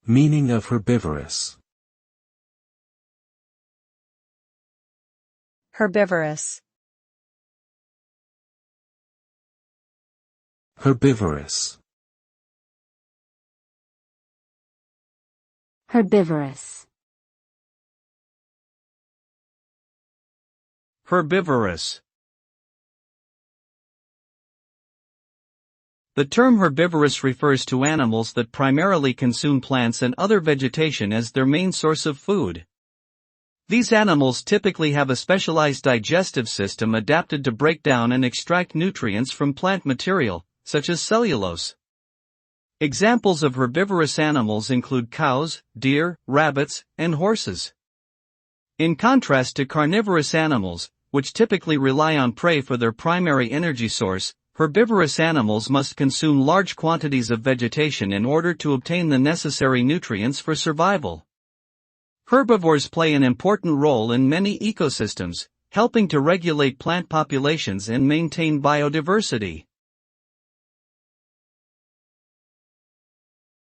Meaning of herbivorous. Herbivorous. Herbivorous. Herbivorous. Herbivorous. The term herbivorous refers to animals that primarily consume plants and other vegetation as their main source of food. These animals typically have a specialized digestive system adapted to break down and extract nutrients from plant material, such as cellulose. Examples of herbivorous animals include cows, deer, rabbits, and horses. In contrast to carnivorous animals, which typically rely on prey for their primary energy source, herbivorous animals must consume large quantities of vegetation in order to obtain the necessary nutrients for survival. Herbivores play an important role in many ecosystems, helping to regulate plant populations and maintain biodiversity.